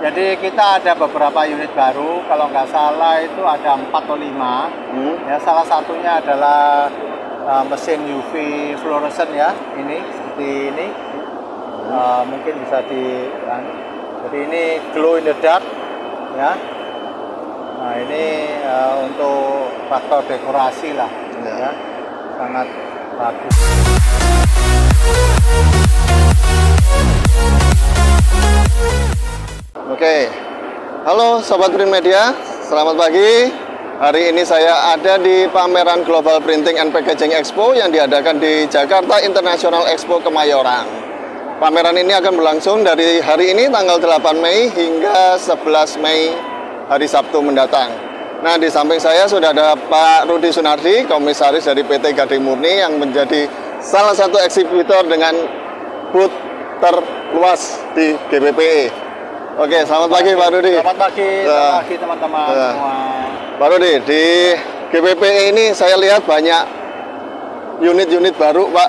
Jadi kita ada beberapa unit baru, kalau nggak salah itu ada 4 atau 5. Ya, salah satunya adalah mesin UV fluorescent ya, ini seperti ini. Mungkin bisa jadi ini glow in the dark ya. Nah ini untuk faktor dekorasi lah ya, sangat bagus. Oke, halo Sobat Print Media, selamat pagi. Hari ini saya ada di pameran Global Printing and Packaging Expo yang diadakan di Jakarta International Expo Kemayoran. Pameran ini akan berlangsung dari hari ini tanggal 8 Mei hingga 11 Mei hari Sabtu mendatang. Nah, di samping saya sudah ada Pak Rudi Sunardi, komisaris dari PT Gading Murni yang menjadi salah satu eksibitor dengan booth terluas di GPPE. Oke, selamat pagi Pak Rudi. Selamat pagi teman-teman semua. Pak Rudi, di GPPE ini saya lihat banyak unit-unit baru, Pak.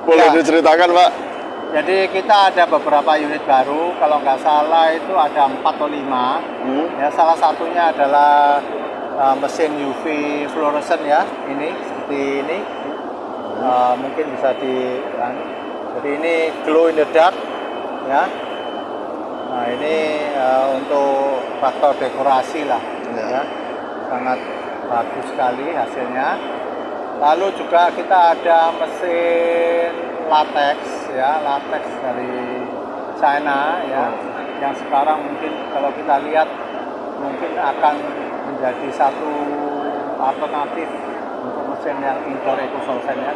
Boleh diceritakan, Pak? Jadi kita ada beberapa unit baru, kalau nggak salah itu ada 4 atau 5. Ya, salah satunya adalah mesin UV fluorescent ya, ini seperti ini. Mungkin bisa jadi ini glow in the dark ya. Nah ini untuk faktor dekorasi lah ya, sangat bagus sekali hasilnya. Lalu juga kita ada mesin latex ya, latex dari China ya, yang sekarang mungkin kalau kita lihat mungkin akan menjadi satu alternatif untuk mesin yang indoor eco-solvent ya.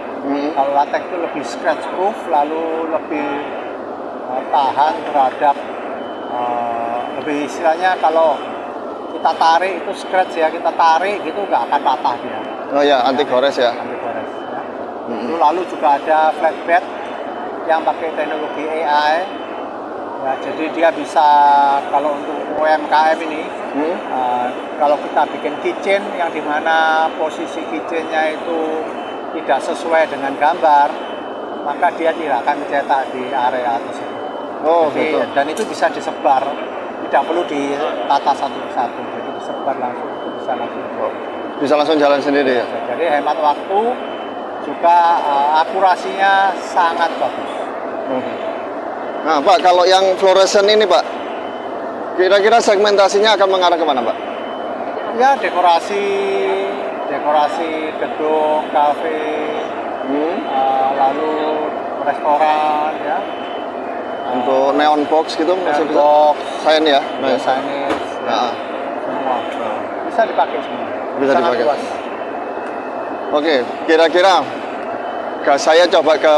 Kalau latex itu lebih scratch proof, lalu lebih tahan terhadap lebih istilahnya kalau kita tarik itu scratch ya, kita tarik gitu nggak akan patah dia. Oh ya, anti gores ya. Anti gores ya. Lalu juga ada flatbed yang pakai teknologi AI. Ya, jadi dia bisa kalau untuk UMKM ini, kalau kita bikin kitchen yang dimana posisi kitchennya itu tidak sesuai dengan gambar, maka dia tidak akan mencetak di area tersebut. Oh, jadi, betul. Dan itu bisa disebar, tidak perlu ditata satu persatu, jadi disebar langsung, itu bisa langsung jalan sendiri ya. Jadi hemat waktu, juga akurasinya sangat bagus. Nah, Pak, kalau yang fluorescent ini, Pak, kira-kira segmentasinya akan mengarah kemana, Pak? Ya dekorasi gedung, kafe, lalu restoran ya. Untuk neon box gitu, neon box, sign ya, signage, semua bisa dipakai semua. Bisa dipakai. Luas. Oke, kira-kira saya coba ke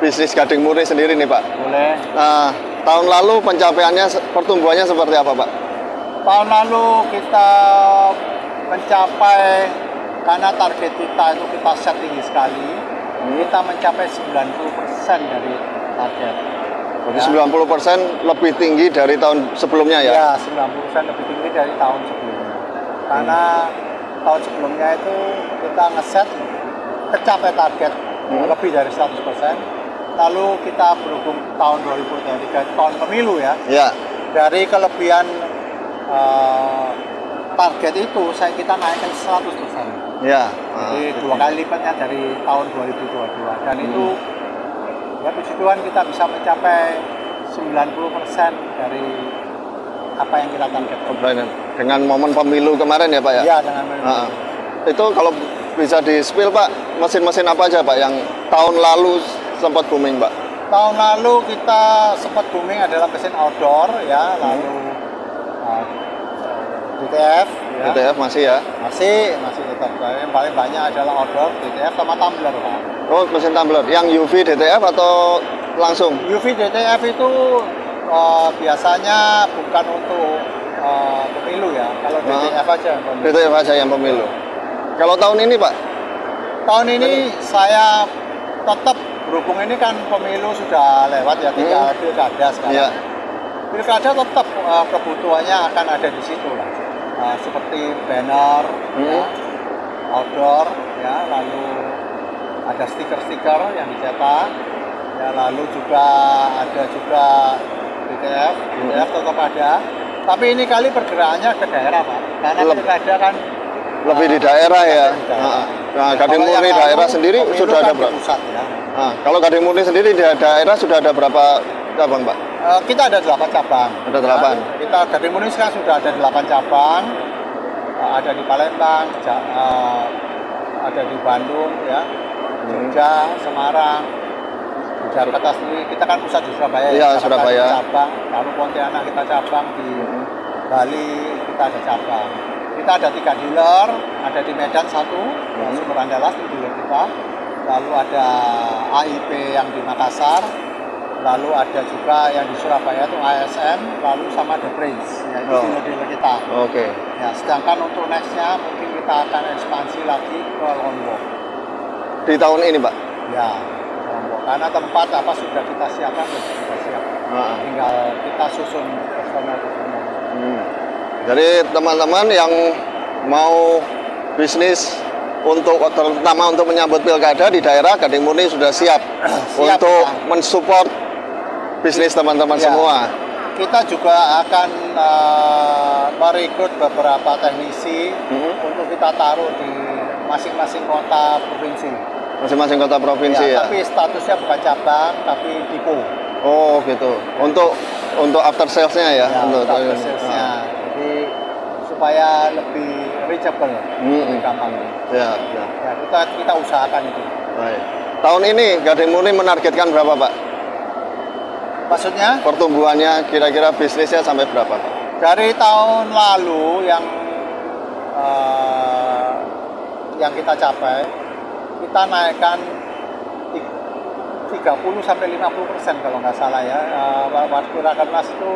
bisnis Gading Murni sendiri nih, Pak. Boleh. Nah, tahun lalu pencapaiannya, pertumbuhannya seperti apa, Pak? Tahun lalu kita mencapai, karena target kita itu kita set tinggi sekali, kita mencapai 90% dari target. Jadi ya. 90% lebih tinggi dari tahun sebelumnya ya? Ya, 90% lebih tinggi dari tahun sebelumnya. Karena tahun sebelumnya itu kita ngeset kecapai target lebih dari 100%. Lalu kita berhubung tahun 2023, tahun pemilu ya. Ya. Dari kelebihan target itu kita naikkan 100%. Ya. Jadi 2 kali lipatnya dari tahun 2022. Dan itu ya puji Tuhan kita bisa mencapai 90% dari apa yang kita targetkan. Dengan momen pemilu kemarin ya, Pak ya? Iya, dengan pemilu. Itu kalau bisa di-spill, Pak, mesin-mesin apa aja, Pak, yang tahun lalu sempat booming, Pak? Tahun lalu kita sempat booming adalah mesin outdoor ya, lalu DTF ya. DTF masih ya? Masih tetap. Yang paling banyak adalah outdoor, DTF sama tumbler, Pak. Oh, mesin tumbler. Yang UV DTF atau langsung? UV DTF itu biasanya bukan untuk pemilu ya. Kalau DTF aja yang pemilu. DTF aja yang pemilu. Kalau tahun ini, Pak? Tahun ini saya tetap berhubung ini kan pemilu sudah lewat ya, tinggal pilkada sekarang. Ya. Pilkada tetap kebutuhannya akan ada di situ lah. Seperti banner, ya, outdoor, ya, lalu ada stiker-stiker yang dicetak, ya, lalu juga ada DTF tetap ada, Tapi ini kali pergerakannya ke daerah, Pak. Karena pilkada kan lebih di daerah ya. Nah, Gading Murni daerah sendiri sudah ada berapa? Pusat, ya. Nah, kalau Gading Murni sendiri di daerah sudah ada berapa cabang, Pak? Kita ada 8 cabang. Ada 8. Ya, kita Gading Murni sekarang sudah ada 8 cabang. Ada di Palembang, ada di Bandung, ya, Jogja, Semarang, Jakarta sendiri. Kita kan pusat di Surabaya. Iya, Surabaya. Cabang, lalu Pontianak kita cabang, di Bali kita ada cabang. Kita ada 3 dealer, ada di Medan 1, Sumber Andalas di dealer kita. Lalu ada AIP yang di Makassar, lalu ada juga yang di Surabaya itu ASM, lalu sama The Prince, yaitu dealer-dealer kita. Oke. Ya, sedangkan untuk nextnya mungkin kita akan ekspansi lagi ke Lombok. Di tahun ini, Pak? Ya, Lombok. Karena tempat apa sudah kita siapkan, sudah kita siap. Tinggal kita susun personal. Jadi teman-teman yang mau bisnis untuk terutama untuk menyambut pilkada di daerah, Gading Murni sudah siap untuk mensupport bisnis teman-teman semua. Kita juga akan merekrut beberapa teknisi untuk kita taruh di masing-masing kota provinsi. Masing-masing kota provinsi ya. Tapi statusnya bukan cabang, tapi depo. Oh gitu. Untuk after sales-nya ya. Untuk after sales-nya. Jadi supaya lebih reachable, lebih gampang. Ya. Kita usahakan itu. Baik. Tahun ini Gading Murni menargetkan berapa, Pak? Maksudnya? Pertumbuhannya kira-kira bisnisnya sampai berapa, Pak? Dari tahun lalu yang kita capai, kita naikkan 30-50% kalau nggak salah ya. Waktu Rakernas itu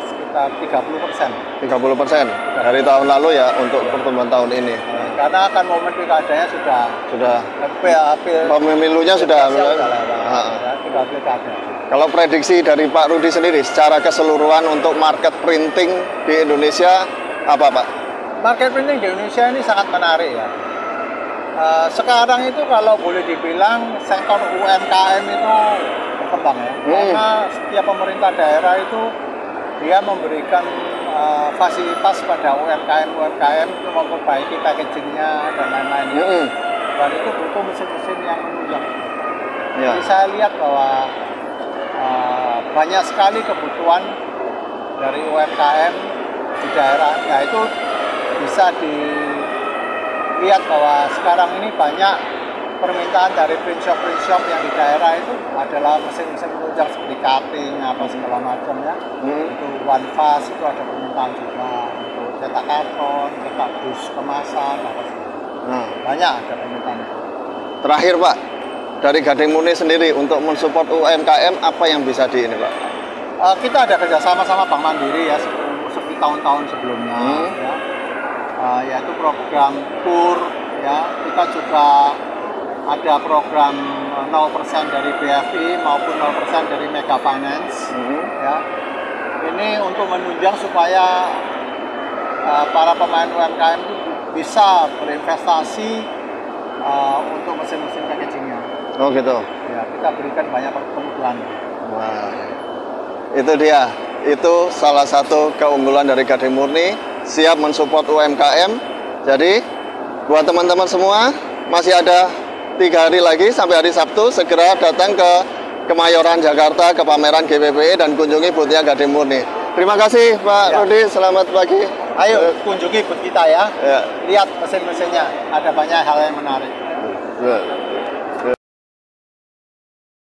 sekitar 30%. 30% dari tahun lalu ya untuk pertumbuhan tahun ini. Karena kan momen pilkadanya sudah pemilunya sudah tinggal pilkada. Kalau prediksi dari Pak Rudi sendiri secara keseluruhan untuk market printing di Indonesia apa, Pak? Market printing di Indonesia ini sangat menarik ya. Sekarang itu kalau boleh dibilang sektor UMKM itu berkembang ya. Karena setiap pemerintah daerah itu dia memberikan fasilitas pada UMKM untuk memperbaiki packagingnya dan lain-lainnya. Dan itu butuh mesin-mesin yang menunjang. Ya. Jadi saya lihat bahwa banyak sekali kebutuhan dari UMKM di daerah. Ya itu bisa dilihat bahwa sekarang ini banyak permintaan dari print shop yang di daerah itu adalah mesin-mesin penunjang seperti cutting apa segala macam ya. Itu one fast itu ada permintaan juga untuk cetak karton, cetak dus kemasan apa segala. Banyak ada permintaan itu. Terakhir, Pak, dari Gading Murni sendiri untuk mensupport UMKM apa yang bisa ini, Pak? Kita ada kerjasama sama Bank Mandiri ya seperti tahun-tahun sebelumnya ya. Yaitu program KUR ya. Kita juga ada program 0% dari BFI maupun 0% dari Mega Finance ya. Ini untuk menunjang supaya para pemain UMKM itu bisa berinvestasi untuk mesin-mesin packagingnya. Oh gitu. Ya, kita berikan banyak kemudahan. Wah, itu dia. Itu salah satu keunggulan dari Gading Murni, siap mensupport UMKM. Jadi buat teman-teman semua masih ada 3 hari lagi sampai hari Sabtu, segera datang ke Kemayoran Jakarta ke pameran GPPE dan kunjungi booth-nya Gading Murni. Terima kasih Pak Rudi, selamat pagi. Ayo kunjungi booth kita ya. Lihat mesin-mesinnya, ada banyak hal yang menarik.